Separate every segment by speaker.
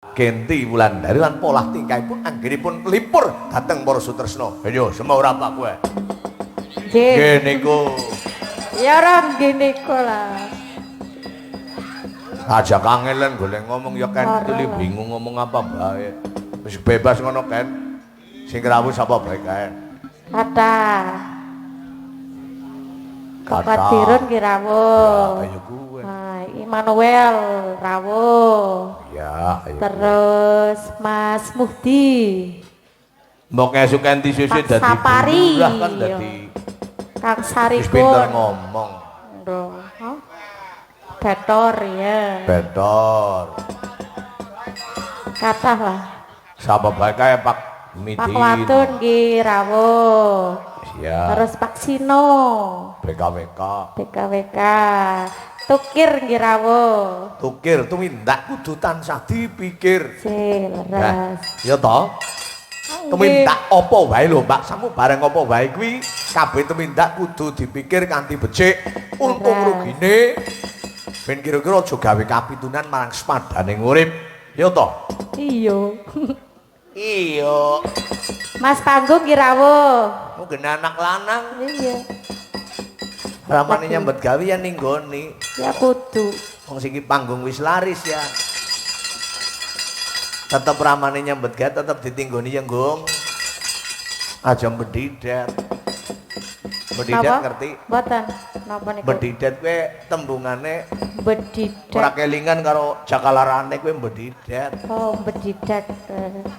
Speaker 1: Genti Wulandari lan polah tingkahipun anggenipun lipur dhateng para sutresna. Ayo semua ora Pak kowe. Nggih niku.
Speaker 2: Ya ora nggih niku lah.
Speaker 1: Aja kangelan golek ngomong ya kan tuli bingung ngomong apa bae. Wis bebas ngono kan. Sing rawuh sapa bae kae.
Speaker 2: Kata. Kepadirun ki rawuh.
Speaker 1: Ayo kuwe.
Speaker 2: Immanuel rawuh.
Speaker 1: Ya, ayo.
Speaker 2: Terus Mas Muhdi.
Speaker 1: Mbok esuk enti sesuk dadi
Speaker 2: Sapari.
Speaker 1: kan dadi
Speaker 2: Kang Saripun.
Speaker 1: wis pinter ngomong.
Speaker 2: Betor ya.
Speaker 1: Betor.
Speaker 2: Kathah lah.
Speaker 1: Sapa bae kae Pak Midin.
Speaker 2: Pak Watun ki rawuh.
Speaker 1: Ya.
Speaker 2: Terus Pak Sino.
Speaker 1: BKWK.
Speaker 2: BKWK. Tukir nggih rawuh.
Speaker 1: Tukir tumindak kudu tansah dipikir.
Speaker 2: Leres.
Speaker 1: Ya toh? Tumindak apa wae lho, Mbak. Samu bareng apa wae kuwi kabeh tumindak kudu dipikir kanthi becik. Untung rugine ben kira-kira aja gawe kapitunan marang semadaning urip. Ya toh?
Speaker 2: Iya.
Speaker 1: Iya.
Speaker 2: Mas Panggung ki rawuh.
Speaker 1: Mungkin anak lanang.
Speaker 2: Iya.
Speaker 1: Ramane nyambet gawe ya ning nggone.
Speaker 2: Ya kudu.
Speaker 1: Wong sing panggung wis laris ya. Tetep ramane nyambet gawe tetep ditinggoni ya, Gong. Aja mbedidet. Mbedidet ngerti?
Speaker 2: Mboten. Napa niku?
Speaker 1: Mbedidet kuwi tembungane
Speaker 2: Mbedidet.
Speaker 1: ora kelingan karo jakalarane kuwi mbedidet.
Speaker 2: Oh, mbedidet.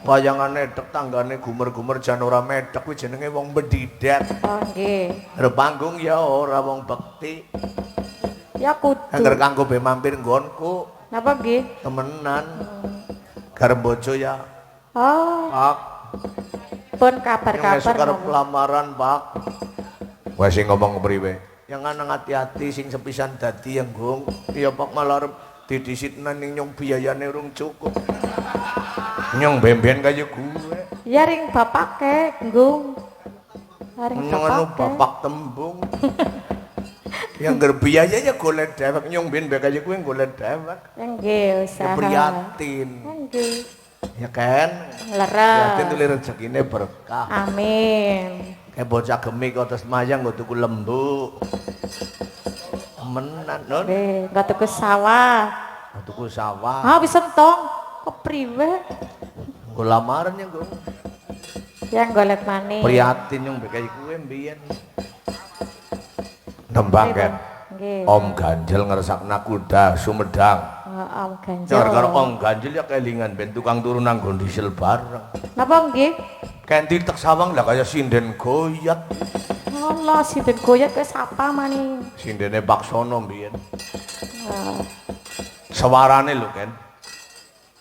Speaker 1: Wayangane tek tanggane gumer-gumer jan ora medhek kuwi jenenge wong mbedidet.
Speaker 2: Oh, nggih.
Speaker 1: Arep panggung ya ora wong bekti.
Speaker 2: Ya kudu.
Speaker 1: Angger kanggo be mampir nggonku.
Speaker 2: Napa nggih?
Speaker 1: Temenan. Garem bojo ya.
Speaker 2: Oh,
Speaker 1: Pak.
Speaker 2: pun kabar-kabar.
Speaker 1: Yang esuk arep lamaran, Pak. Wes sing ngomong priwe? Yang anang hati-hati sing sepisan dadi yang Gong. Iya Pak malah arep didisitna ning nyong biayane urung cukup. Nyong bemben kaya gue.
Speaker 2: Ya ring bapake, Nggung. Ring
Speaker 1: Nyong anu bapak tembung. Yang berbiaya ya golek dewek nyong ben kaya gue golek dewek.
Speaker 2: Nggih, usaha.
Speaker 1: Prihatin.
Speaker 2: Nggih.
Speaker 1: Ya kan?
Speaker 2: Leres.
Speaker 1: Prihatin tulis rezekine berkah.
Speaker 2: Amin.
Speaker 1: Kayak bocah gemik kok terus mayang nggo tuku lembu. Temenan, Non.
Speaker 2: Nggih, enggak tuku sawah.
Speaker 1: Nggo tuku sawah.
Speaker 2: Ah, wis entong. Kepriwe?
Speaker 1: Nggo lamaran ya, Gong.
Speaker 2: Yang golek maning.
Speaker 1: Prihatin nyong kaya gue mbiyen. Nembang kan.
Speaker 2: Nggih.
Speaker 1: Om Ganjel ngersakna kuda Sumedang.
Speaker 2: Om Ganjel.
Speaker 1: Karo Om Ganjel ya kelingan ben tukang turun nang gondisel bareng.
Speaker 2: Napa nggih?
Speaker 1: Kenti tek sawang lah kaya sinden goyat.
Speaker 2: Allah, sinden goyat ke sapa maning?
Speaker 1: Sindene Baksono mbiyen. Sewarane lho kan.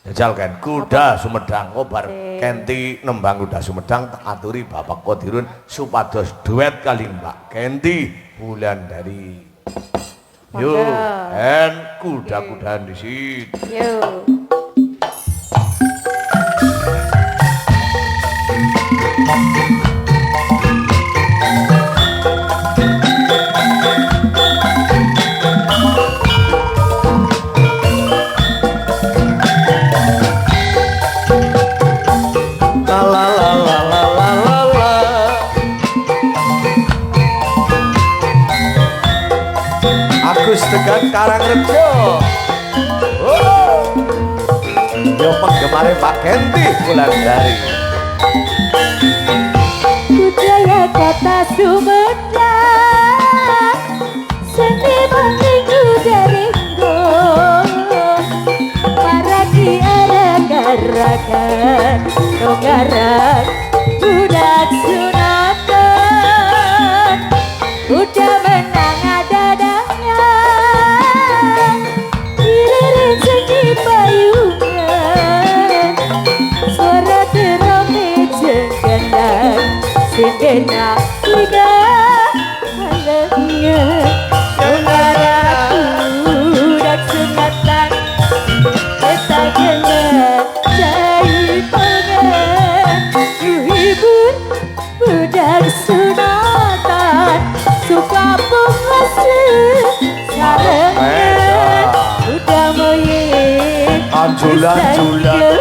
Speaker 1: Jajal kan kuda Sumedang obar Kenti nembang kuda Sumedang tak aturi Bapak Kodirun supados duet kali Mbak Kenti Wulandari. Yo, en kuda-kudaan di situ.
Speaker 2: Yo.
Speaker 1: Agus Tegar Karangrejo. Oh. Yo penggemare Pak Genti Wulandari.
Speaker 2: Budaya kota Sumedang, seni minggu dari para diarah-arakan, donggaran budak sunatan, udah menang adadanya, diririn segi payungan, suara terompet jengkelan, singkena tiga halangan, donggaran budak sunatan, desa kena jahit pengen, hibur budak sunatan, suka pengasli sarengan, udah moyek
Speaker 1: Anjulan-julan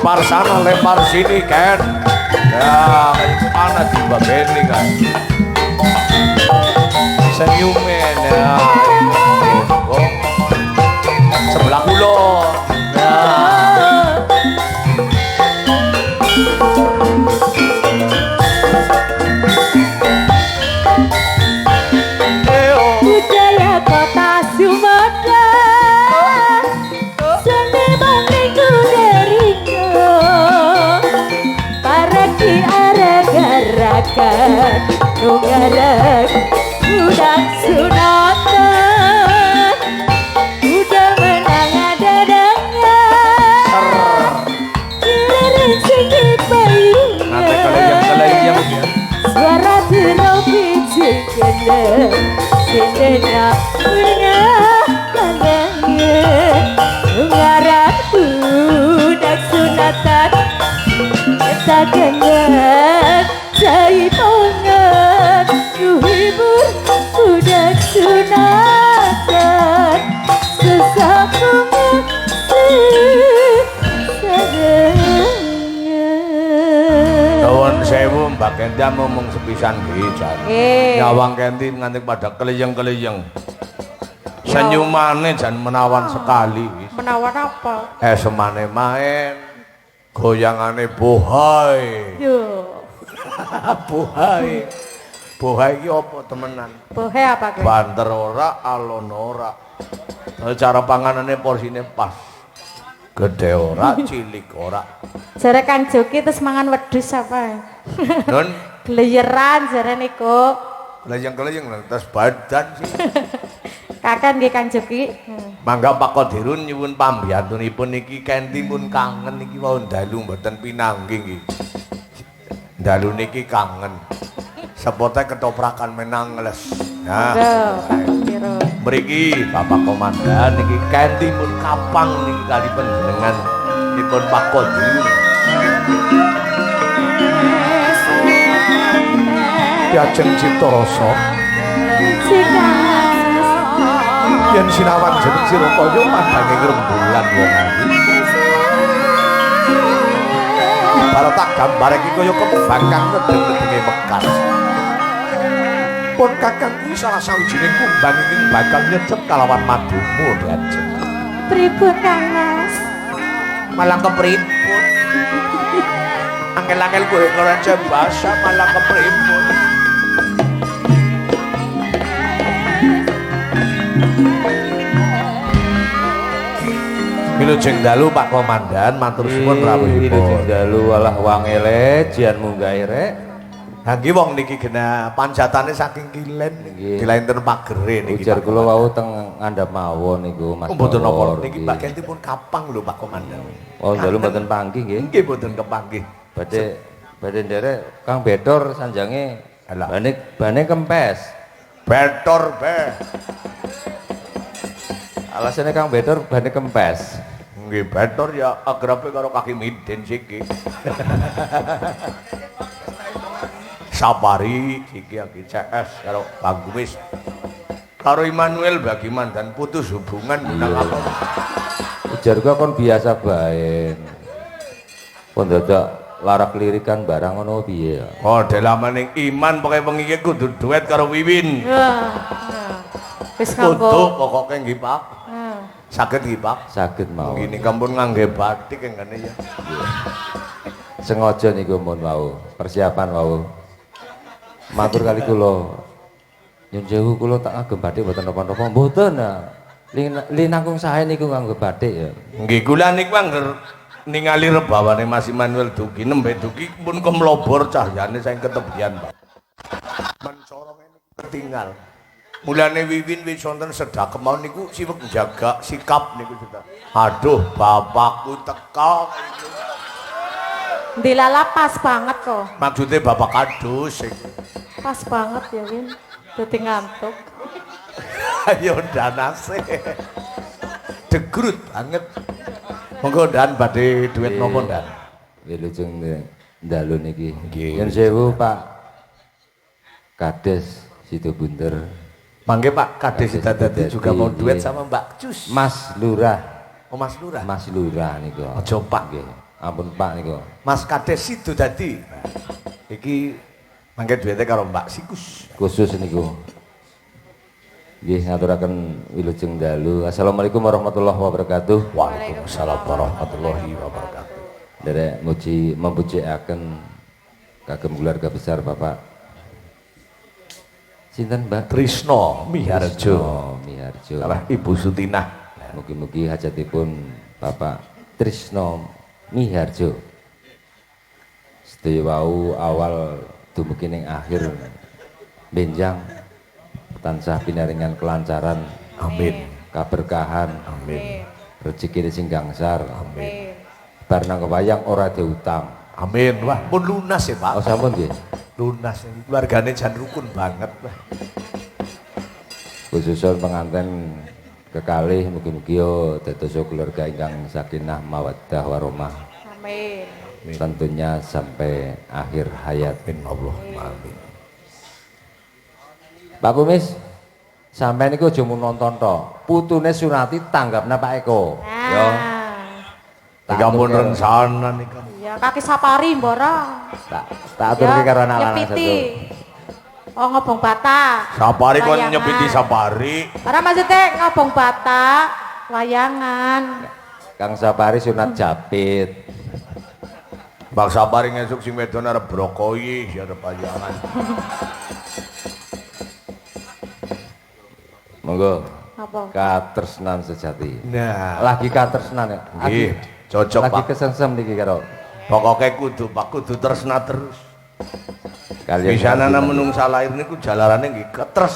Speaker 1: lempar sana lempar sini Ken. Ya mana tiba Benny kan. Senyumin ya. Oh. Sebelah kulo. Ya.
Speaker 2: Budaya kota Sumedang, seni bangku deriku, para ki arag-aragan, nungarag budak sunatan, udah menang dadangan, kiririn sini payungan.
Speaker 1: Nanti keleyang ya.
Speaker 2: Suara trompet jengkel, sendena bunga pandangan, ngarap budak sunatan, kita genggam jaipongan, nuhibur budak sunatan, sesakungan
Speaker 1: Nuwun sewu Mbak Kenti ngomong sepisan gijan. Nyawang Kenti nganti pada keleyeng-keleyeng. Senyumane jan menawan sekali.
Speaker 2: Menawan apa?
Speaker 1: Semane main. Goyangane bohai.
Speaker 2: Yo,
Speaker 1: Bohai. Bohai iki apa temenan?
Speaker 2: bohe apa ke?
Speaker 1: Banter ora, alon ora. Cara panganane porsine pas. Gede ora, cilik ora.
Speaker 2: Jare Kang Joki terus mangan wedhus apa?
Speaker 1: Nun,
Speaker 2: Gleyeran jare niku.
Speaker 1: keleyeng-keleyeng terus badan sih.
Speaker 2: Kakan nggih Kang Joki.
Speaker 1: Mangga Pak Kodirun nyuwun pambiyantunipun niki Kenti pun kangen niki wau dalu mboten pinanggih nggih. Dalu niki kangen. Sepote ketoprakan menang les. Nah,
Speaker 2: Kira.
Speaker 1: mriki Bapak Komandan niki Kenti pun kapang niki kali panjenengan nipun Pak Kodirun. Diajeng cipta rasa yen sinawan jeneng sira kaya mandange rembulan wong ayu. Para tak gambar iki kaya kembang kang nedeng-nedenge mekar. Pun kakang kuwi salah sawijining kumbang ingkang bakal nyecep kalawan madumu Raden.
Speaker 2: Pripun Kang Mas?
Speaker 1: Malah kepripun? Angel-angel kowe ora bahasa malah kepripun? Wilujeng dalu Pak Komandan matur suwun rawuhipun.
Speaker 3: Wilujeng dalu walah wangele jian munggah rek.
Speaker 1: Ha nggih wong niki gena panjatane saking kilen niki. Dilainten pagere niki.
Speaker 3: Ujar kula wau teng ngandhap mawon niku Mas.
Speaker 1: Mboten napa
Speaker 3: Mawon,
Speaker 1: niki
Speaker 3: nggih.
Speaker 1: Mbak Kenti pun kapang lho Pak Komandan.
Speaker 3: Oh dalu mboten panggih nggih.
Speaker 1: Nggih mboten kepanggih.
Speaker 3: Badhe nderek Kang Bedor sanjange
Speaker 1: Alah.
Speaker 3: bane kempes.
Speaker 1: Betor be.
Speaker 3: Alasane Kang Bedor bane kempes.
Speaker 1: Nggih betor ya agrape karo kaki midin siki. Sapari iki iki CS karo Bang Gumis. Karo Immanuel bagi mandan putus hubungan nang apa.
Speaker 3: Ujar gua kon biasa bae. Pun dadak larak lirikan barang ngono piye ya.
Speaker 1: Oh, delamaning Iman pokoke wengi iki kudu duet karo Wiwin.
Speaker 2: Wis
Speaker 1: Untuk
Speaker 2: nganggo.
Speaker 1: pokoke nggih Pak. Saged nggih Pak.
Speaker 3: Saged mawon.
Speaker 1: Ngene kampun ngangge batik ngene ya.
Speaker 3: Sengaja niku mun wau, persiapan wau. Matur kali kula. Nyun sewu kula tak ngagem batik mboten napa-napa mboten. Linangkung sae niku nganggo batik ya.
Speaker 1: Nggih kula niku angger ningali rebawane Mas Immanuel dugi nembe dugi pun kemlobor cahyane saking ketebian Pak. Mencoro ngene ketinggal. Mulane Wiwin wis wonten sedekep mau niku siwek jaga sikap niku sudah. Aduh bapakku teka.
Speaker 2: Dilala pas banget kok.
Speaker 1: Maksudnya bapak kadus iki.
Speaker 2: Pas banget ya Win. Dadi ngantuk.
Speaker 1: Ayo danase. Degrut banget. Monggo Dan badhe duit nopo Dan?
Speaker 3: Wilujeng dalu niki.
Speaker 1: Nggih.
Speaker 3: Nyun sewu Pak Kades Situbunter.
Speaker 1: Mangke Pak Kades Sidadati juga mau duet
Speaker 3: Nggih.
Speaker 1: sama Mbak Cus.
Speaker 3: Mas Lurah.
Speaker 1: Oh Mas Lurah.
Speaker 3: Mas Lurah niku.
Speaker 1: Aja Pak.
Speaker 3: Nggih. Ampun Pak niku.
Speaker 1: Mas Kades sido dadi. Iki mangke duwete karo Mbak Sikus.
Speaker 3: Khusus niku. Nggih ngaturaken wilujeng dalu. Assalamualaikum warahmatullahi wabarakatuh.
Speaker 1: Waalaikumsalam warahmatullahi wabarakatuh.
Speaker 3: Derek muji mempujiaken kagem keluarga besar Bapak. Sinten Mbak?
Speaker 1: Trisno Miharjo.
Speaker 3: Oh, Miharjo.
Speaker 1: Salah Ibu Sutinah.
Speaker 3: Mugi-mugi hajatipun Bapak Trisno Miharjo. Sedaya wau awal dumugi ning akhir benjang tansah pinaringan kelancaran,
Speaker 1: Amin.
Speaker 3: kaberkahan,
Speaker 1: Amin.
Speaker 3: rezeki sing gangsar.
Speaker 1: Amin.
Speaker 3: Bar nang kewayang ora diutang.
Speaker 1: Amin. Wah, pun lunas ya, Pak.
Speaker 3: Oh sampun nggih.
Speaker 1: Lunas ini. Keluargane jan rukun banget, Pak.
Speaker 3: Khususun pengantin kekalih mugi-mugi yo dados keluarga ingkang sakinah mawaddah warahmah.
Speaker 2: Amin.
Speaker 3: Tentunya sampai akhir hayat.
Speaker 1: Amin Allahumma amin.
Speaker 3: Pak Kumis, sampai niku aja mung nonton tok. Putune Sunati tanggapna Pak Eko. Yo.
Speaker 1: Iki ampun rencana nih kan.
Speaker 2: Iya, kaki sapari mborong.
Speaker 3: Tak aturke karo anak-anak
Speaker 2: nyepiti.
Speaker 3: satu.
Speaker 2: Oh, ngobong bata.
Speaker 1: Sapari kon
Speaker 2: Layangan.
Speaker 1: nyepiti sapari.
Speaker 2: Ora maksudnya ngobong bata, layangan.
Speaker 3: Kang Sapari sunat japit.
Speaker 1: Bang sapari ngesuk sing wedon arep brokoi, ya arep pajangan.
Speaker 3: Monggo.
Speaker 2: Apa?
Speaker 3: Katresnan sejati.
Speaker 1: Nah,
Speaker 3: Lagi katresnan ya.
Speaker 1: nggih, cocok
Speaker 3: Lagi
Speaker 1: Pak.
Speaker 3: kesengsem niki karo
Speaker 1: Pokoknya kudu Pak, kudu tresna terus.
Speaker 3: kalian.
Speaker 1: Bisa nana menungsa lahir niku jalarane nggih ketres.